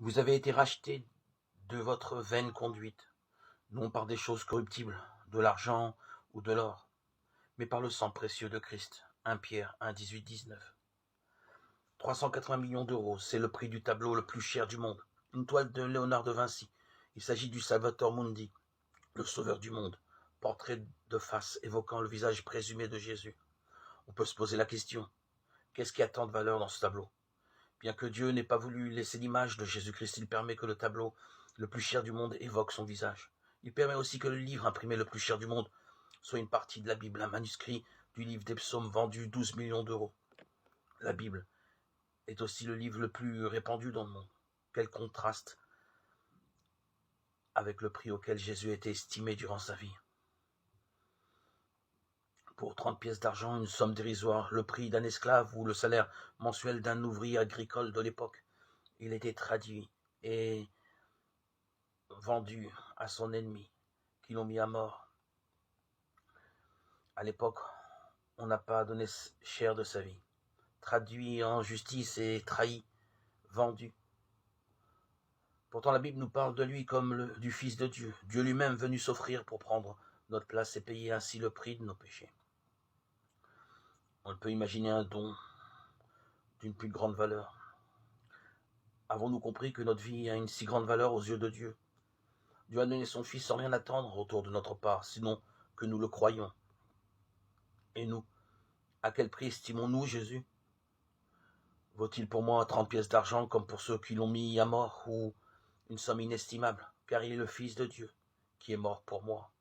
Vous avez été rachetés de votre vaine conduite, non par des choses corruptibles, de l'argent ou de l'or, mais par le sang précieux de Christ. 1 Pierre 1, 18, 19. 380 millions d'euros, c'est le prix du tableau le plus cher du monde. Une toile de Léonard de Vinci. Il s'agit du Salvator Mundi, le sauveur du monde. Portrait de face évoquant le visage présumé de Jésus. On peut se poser la question, qu'est-ce qui a tant de valeur dans ce tableau? Bien que Dieu n'ait pas voulu laisser l'image de Jésus-Christ, il permet que le tableau le plus cher du monde évoque son visage. Il permet aussi que le livre imprimé le plus cher du monde soit une partie de la Bible, un manuscrit du livre des psaumes vendu 12 millions d'euros. La Bible est aussi le livre le plus répandu dans le monde. Quel contraste avec le prix auquel Jésus a été estimé durant sa vie. Pour 30 pièces d'argent, une somme dérisoire, le prix d'un esclave ou le salaire mensuel d'un ouvrier agricole de l'époque, il était traduit et vendu à son ennemi, qui l'ont mis à mort. À l'époque, on n'a pas donné cher de sa vie. Traduit en justice et trahi, vendu. Pourtant, la Bible nous parle de lui comme du Fils de Dieu, Dieu lui-même venu s'offrir pour prendre notre place et payer ainsi le prix de nos péchés. On peut imaginer un don d'une plus grande valeur. Avons-nous compris que notre vie a une si grande valeur aux yeux de Dieu? Dieu a donné son Fils sans rien attendre autour de notre part, sinon que nous le croyons. Et nous, à quel prix estimons-nous Jésus? Vaut-il pour moi 30 pièces d'argent comme pour ceux qui l'ont mis à mort, ou une somme inestimable, car il est le Fils de Dieu qui est mort pour moi?